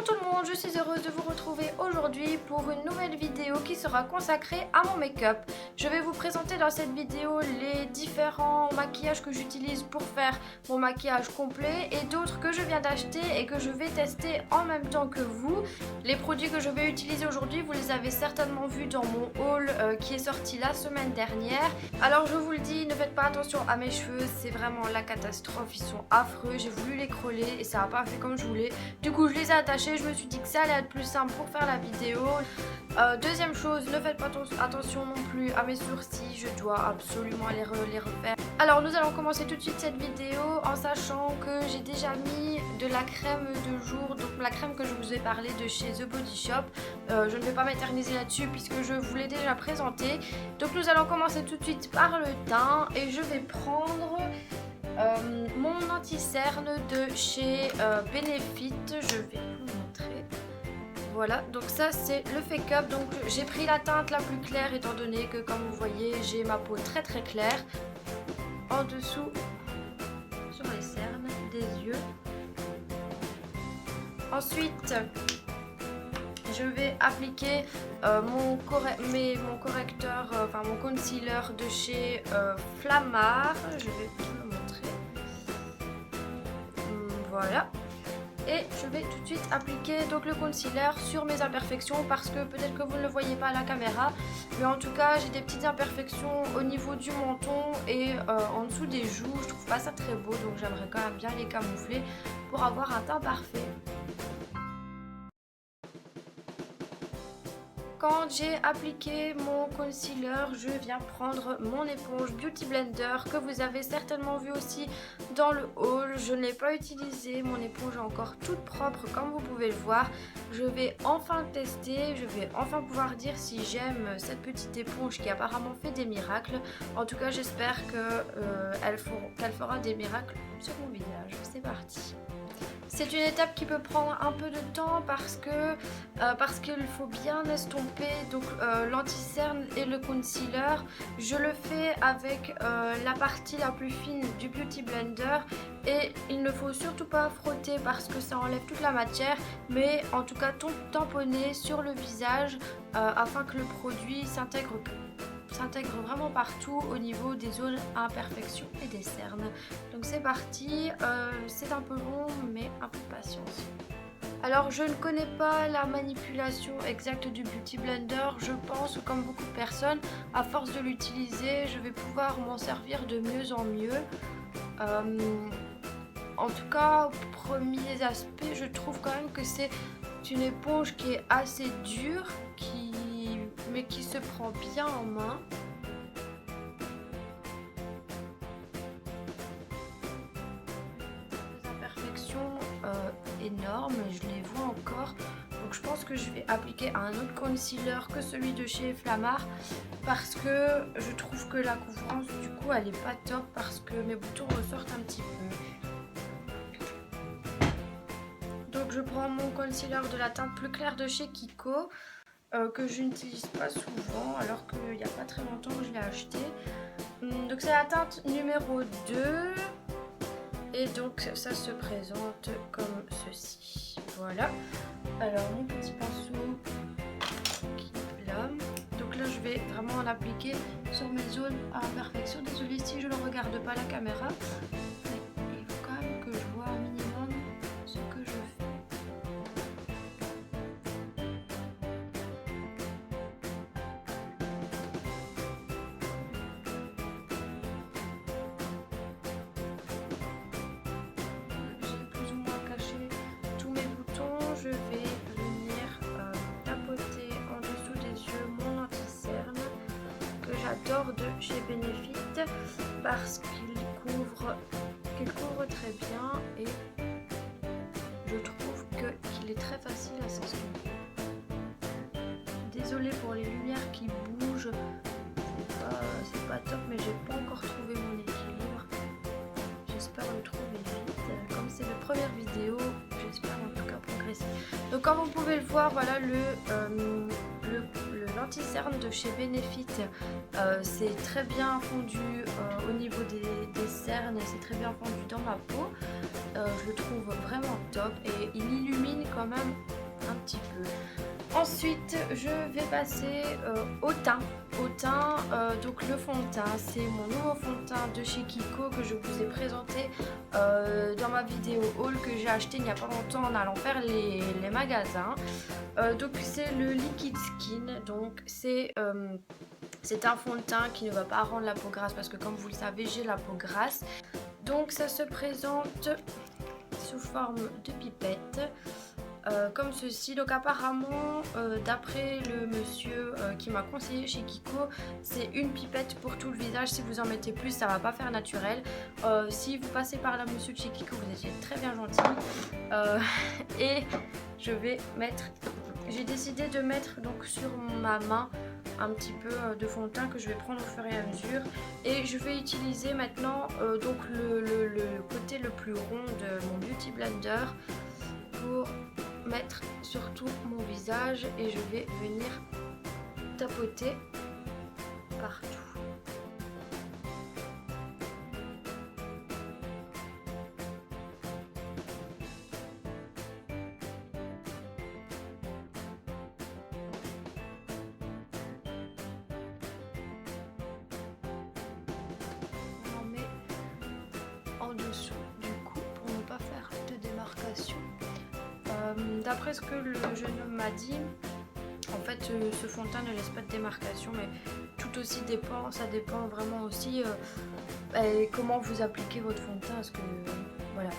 Bonjour tout le monde, je suis heureuse de vous retrouver aujourd'hui pour une nouvelle vidéo qui sera consacrée à mon make-up. Je vais vous présenter dans cette vidéo les différents maquillages que j'utilise pour faire mon maquillage complet et d'autres que je viens d'acheter et que je vais tester en même temps que vous. Les produits que je vais utiliser aujourd'hui, vous les avez certainement vus dans mon haul qui est sorti la semaine dernière. Alors je vous le dis, ne faites pas attention à mes cheveux, c'est vraiment la catastrophe, ils sont affreux. J'ai voulu les crôler et ça n'a pas fait comme je voulais. Du coup je les ai attachés, je me suis dit que ça allait être plus simple pour faire la vidéo. Deuxième chose, ne faites pas attention non plus à mes sourcils, je dois absolument les refaire. Alors nous allons commencer tout de suite cette vidéo en sachant que j'ai déjà mis de la crème de jour, donc la crème que je vous ai parlé de chez The Body Shop. Je ne vais pas m'éterniser là-dessus puisque je vous l'ai déjà présenté. Donc nous allons commencer tout de suite par le teint et je vais prendre mon anti-cerne de chez Benefit. Je vais vous montrer. Voilà, donc ça c'est le Fake Up. Donc j'ai pris la teinte la plus claire étant donné que comme vous voyez j'ai ma peau très très claire. En dessous sur les cernes des yeux. Ensuite je vais appliquer mon correcteur, enfin mon concealer de chez Flammar. Je vais vous le montrer. Voilà. Et je vais tout de suite appliquer donc le concealer sur mes imperfections parce que peut-être que vous ne le voyez pas à la caméra, mais en tout cas j'ai des petites imperfections au niveau du menton et en dessous des joues. Je trouve pas ça très beau, donc j'aimerais quand même bien les camoufler pour avoir un teint parfait. Quand j'ai appliqué mon concealer, je viens prendre mon éponge Beauty Blender que vous avez certainement vu aussi dans le haul. Je ne l'ai pas utilisée, mon éponge est encore toute propre comme vous pouvez le voir. Je vais enfin tester, je vais enfin pouvoir dire si j'aime cette petite éponge qui apparemment fait des miracles. En tout cas j'espère qu'elle fera des miracles sur mon visage. C'est parti. C'est une étape qui peut prendre un peu de temps parce qu'il faut bien estomper donc l'anti-cerne et le concealer. Je le fais avec la partie la plus fine du Beauty Blender et il ne faut surtout pas frotter parce que ça enlève toute la matière, mais en tout cas tamponner sur le visage afin que le produit s'intègre vraiment partout au niveau des zones à imperfection et des cernes. Donc c'est parti, c'est un peu long mais un peu de patience. Alors je ne connais pas la manipulation exacte du Beauty Blender, je pense comme beaucoup de personnes, à force de l'utiliser, je vais pouvoir m'en servir de mieux en mieux. En tout cas, au premier aspect, je trouve quand même que c'est une éponge qui est assez dure, mais qui se prend bien en main. Des imperfections énormes, je les vois encore. Donc je pense que je vais appliquer un autre concealer que celui de chez Flammar parce que je trouve que la couvrance du coup elle est pas top parce que mes boutons ressortent un petit peu. Donc je prends mon concealer de la teinte plus claire de chez Kiko. Que je n'utilise pas souvent alors qu'il n'y a pas très longtemps que je l'ai acheté. Donc c'est la teinte numéro 2 et donc ça se présente comme ceci. Voilà. Alors mon petit pinceau qui est là. Donc là je vais vraiment l'appliquer sur mes zones à imperfection. Désolée si je ne regarde pas la caméra. Mais il faut quand même que je vois un minimum ce que je fais. Je vais venir tapoter en dessous des yeux mon anti-cerne que j'adore de chez Benefit parce qu'il couvre très bien et je trouve qu'il est très facile à s'estomper. Désolée pour les lumières qui bougent, c'est pas top mais j'ai pas encore trouvé mon équilibre. J'espère le trouver vite. Comme c'est la première vidéo, j'espère en tout cas progresser. Donc comme vous pouvez le voir, voilà l'anti-cerne de chez Benefit. C'est très bien fondu au niveau des cernes et c'est très bien fondu dans ma peau. je le trouve vraiment top et il illumine quand même un petit peu. Ensuite, je vais passer au teint. Donc le fond de teint, c'est mon nouveau fond de teint de chez Kiko que je vous ai présenté dans ma vidéo haul que j'ai acheté il n'y a pas longtemps en allant faire les magasins. Donc c'est le Liquid Skin, donc c'est un fond de teint qui ne va pas rendre la peau grasse parce que comme vous le savez, j'ai la peau grasse. Donc ça se présente sous forme de pipette. Comme ceci. Donc apparemment d'après le monsieur qui m'a conseillé chez Kiko, c'est une pipette pour tout le visage. Si vous en mettez plus, ça va pas faire naturel. Si vous passez par là, monsieur de chez Kiko, vous étiez très bien gentil. Et je vais mettre, j'ai décidé de mettre donc sur ma main un petit peu de fond de teint que je vais prendre au fur et à mesure, et je vais utiliser maintenant donc le côté le plus rond de mon Beauty Blender pour mettre sur tout mon visage, et je vais venir tapoter partout. On en met en dessous du cou pour ne pas faire de démarcation. D'après ce que le jeune homme m'a dit, en fait ce fond de teint ne laisse pas de démarcation, mais tout aussi dépend, ça dépend vraiment aussi comment vous appliquez votre fond de teint, parce que voilà,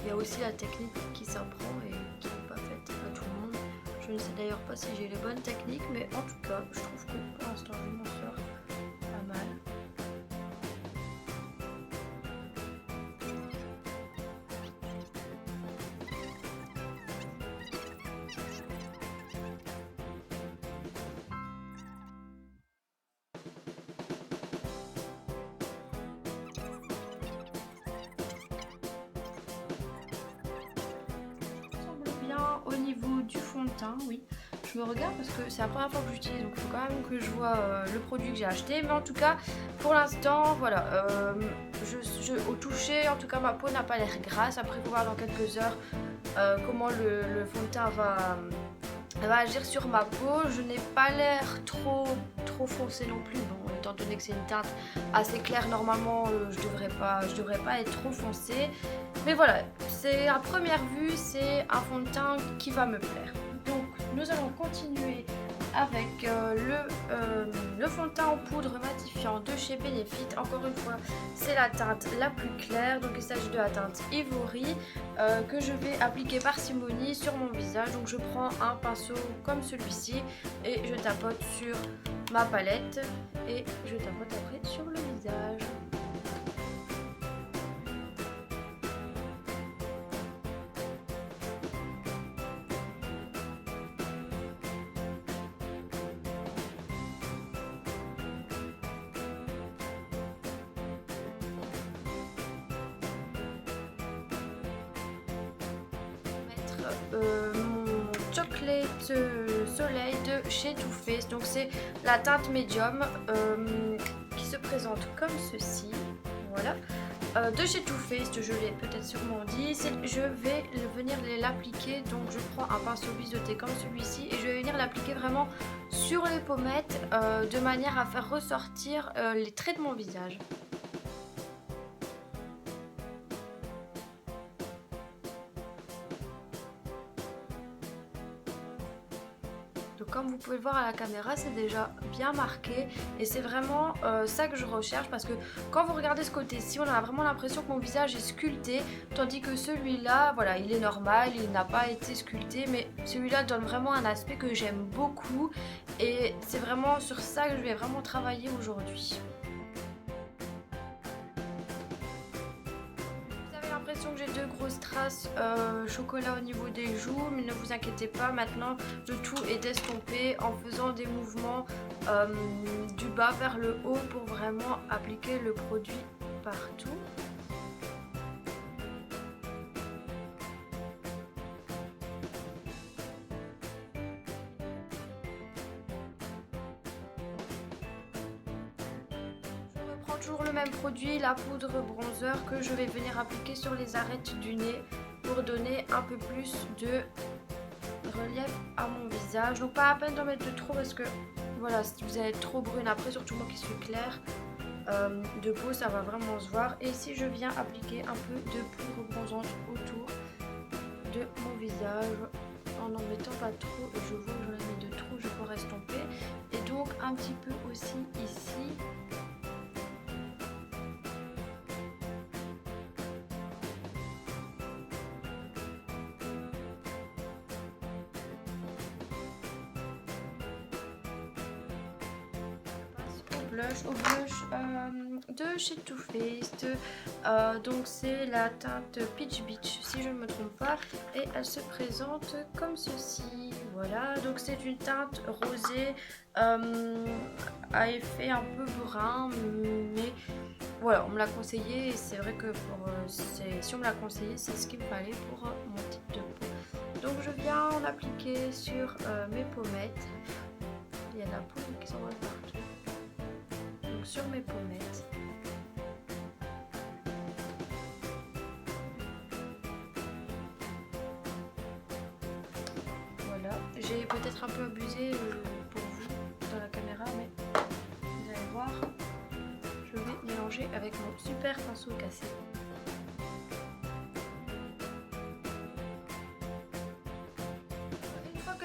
il y a aussi la technique qui s'apprend et qui n'est pas faite à tout le monde. Je ne sais d'ailleurs pas si j'ai les bonnes techniques, mais en tout cas je trouve que pour l'instant je m'en sors pas mal. Au niveau du fond de teint, oui, je me regarde parce que c'est la première fois que j'utilise, donc il faut quand même que je vois le produit que j'ai acheté. Mais en tout cas, pour l'instant, voilà, au toucher, en tout cas ma peau n'a pas l'air grasse. Après, il faut voir dans quelques heures comment le fond de teint va agir sur ma peau. Je n'ai pas l'air trop foncé non plus, bon, étant donné que c'est une teinte assez claire, normalement je devrais pas être trop foncée, mais voilà, c'est à première vue, c'est un fond de teint qui va me plaire. Donc nous allons continuer avec le fond de teint en poudre matifiant de chez Benefit. Encore une fois, c'est la teinte la plus claire, donc il s'agit de la teinte Ivory que je vais appliquer parcimonie sur mon visage. Donc je prends un pinceau comme celui-ci et je tapote sur ma palette et je tapote après sur le visage. Mon Chocolate Soleil de chez Too Faced, donc c'est la teinte médium qui se présente comme ceci, voilà, de chez Too Faced, je l'ai peut-être sûrement dit. Je vais venir l'appliquer, donc je prends un pinceau biseauté comme celui-ci et je vais venir l'appliquer vraiment sur les pommettes de manière à faire ressortir les traits de mon visage. Donc comme vous pouvez le voir à la caméra, c'est déjà bien marqué et c'est vraiment ça que je recherche, parce que quand vous regardez ce côté-ci, on a vraiment l'impression que mon visage est sculpté, tandis que celui-là, voilà, il est normal, il n'a pas été sculpté, mais celui-là donne vraiment un aspect que j'aime beaucoup et c'est vraiment sur ça que je vais vraiment travailler aujourd'hui. Que j'ai deux grosses traces chocolat au niveau des joues, mais ne vous inquiétez pas, maintenant le tout est estompé en faisant des mouvements du bas vers le haut pour vraiment appliquer le produit partout. prends toujours le même produit, la poudre bronzer que je vais venir appliquer sur les arêtes du nez pour donner un peu plus de relief à mon visage. Donc pas à peine d'en mettre de trop parce que voilà, si vous allez être trop brune après, surtout moi qui suis claire de peau, ça va vraiment se voir. Et ici je viens appliquer un peu de poudre bronzante autour de mon visage en n'en mettant pas trop. Je vois que j'en ai mis de trop, je pourrais estomper. Et donc un petit peu aussi ici. Au blush de chez Too Faced, donc c'est la teinte Peach Beach si je ne me trompe pas, et elle se présente comme ceci. Voilà, donc c'est une teinte rosée à effet un peu brun, mais voilà, on me l'a conseillé et c'est vrai que si on me l'a conseillé, c'est ce qu'il me fallait pour mon type de peau. Donc je viens en appliquer sur mes pommettes. Il y a de la poudre qui s'envole partout. Sur mes pommettes. Voilà, j'ai peut-être un peu abusé pour vous dans la caméra, mais vous allez voir, je vais mélanger avec mon super pinceau cassé.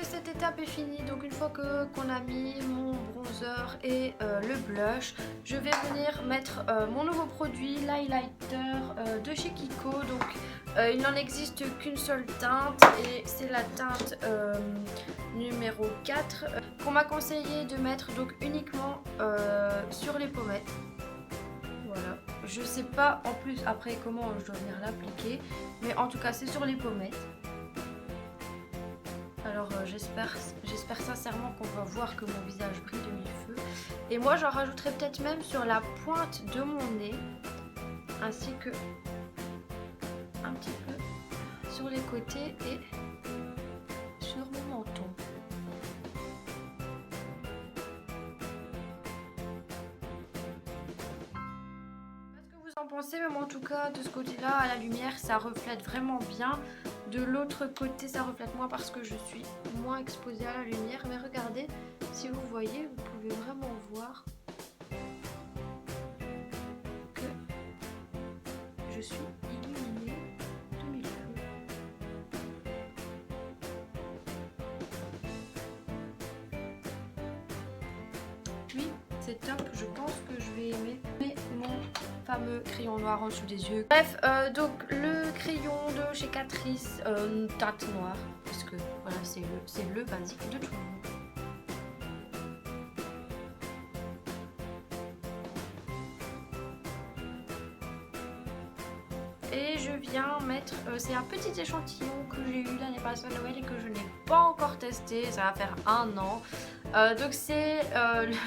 Cette étape est finie, donc une fois qu'on a mis mon bronzer et le blush, je vais venir mettre mon nouveau produit, l'highlighter de chez Kiko. Donc il n'en existe qu'une seule teinte et c'est la teinte numéro 4 qu'on m'a conseillé de mettre donc uniquement sur les pommettes. Voilà, je sais pas en plus après comment je dois venir l'appliquer, mais en tout cas c'est sur les pommettes. Alors j'espère sincèrement qu'on va voir que mon visage brille de mille feux. Et moi j'en rajouterai peut-être même sur la pointe de mon nez, ainsi que un petit peu sur les côtés et sur mon menton. Qu'est-ce que vous en pensez? Même en tout cas de ce côté-là, à la lumière, ça reflète vraiment bien. De l'autre côté, ça reflète moins parce que je suis moins exposée à la lumière. Mais regardez, si vous voyez, vous pouvez vraiment voir que je suis illuminée de mille feux. Oui, c'est top. Je pense que je vais aimer mon fameux crayon noir en dessous des yeux. Bref, donc le crayon de chez Catrice, teinte noire, parce que voilà, c'est le basique de tout le monde. Et je viens mettre, c'est un petit échantillon que j'ai eu l'année passée à Noël et que je n'ai pas encore testé, ça va faire 1 an. Donc c'est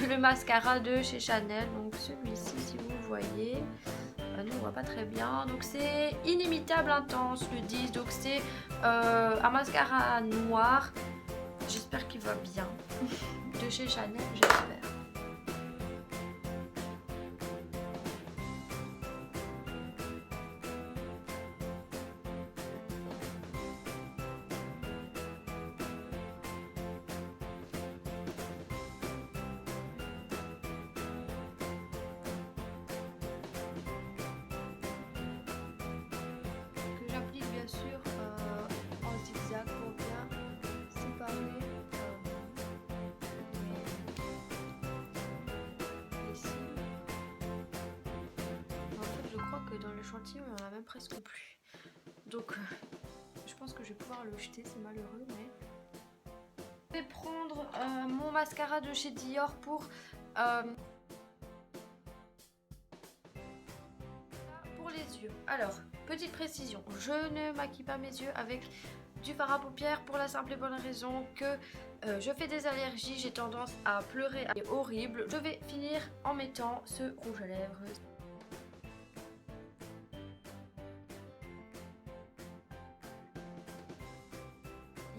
le mascara de chez Chanel, donc celui-ci si vous voyez. Nous on voit pas très bien, donc c'est Inimitable Intense le 10, donc c'est un mascara noir, j'espère qu'il va bien, de chez Chanel, j'espère. Sûr en zigzag pour bien séparer les cils. En fait je crois que dans l'échantillon il n'y en a même presque plus, donc je pense que je vais pouvoir le jeter, c'est malheureux, mais je vais prendre mon mascara de chez Dior pour les yeux. Alors, petite précision, je ne maquille pas mes yeux avec du fard à paupières pour la simple et bonne raison que je fais des allergies, j'ai tendance à pleurer, c'est horrible. Je vais finir en mettant ce rouge à lèvres.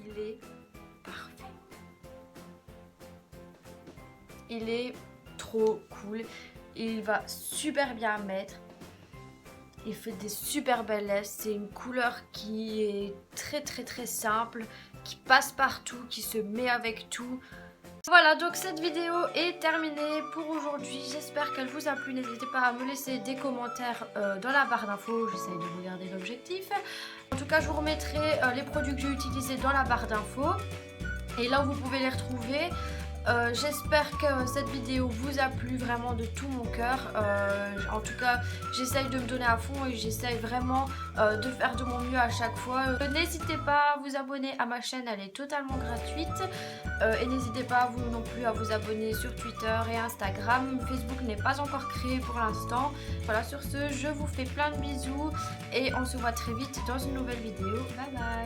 Il est parfait. Il est trop cool. il va super bien mettre. Il fait des super belles lèvres, c'est une couleur qui est très simple, qui passe partout, qui se met avec tout. Voilà, donc cette vidéo est terminée pour aujourd'hui. J'espère qu'elle vous a plu. N'hésitez pas à me laisser des commentaires dans la barre d'infos. J'essaye de regarder l'objectif. En tout cas, je vous remettrai les produits que j'ai utilisés dans la barre d'infos. Et là, vous pouvez les retrouver. J'espère que cette vidéo vous a plu vraiment de tout mon cœur. En tout cas, j'essaye de me donner à fond et j'essaye vraiment de faire de mon mieux à chaque fois. N'hésitez pas à vous abonner à ma chaîne, elle est totalement gratuite. Et n'hésitez pas vous non plus à vous abonner sur Twitter et Instagram. Facebook n'est pas encore créé pour l'instant. Voilà, sur ce, je vous fais plein de bisous et on se voit très vite dans une nouvelle vidéo. Bye bye!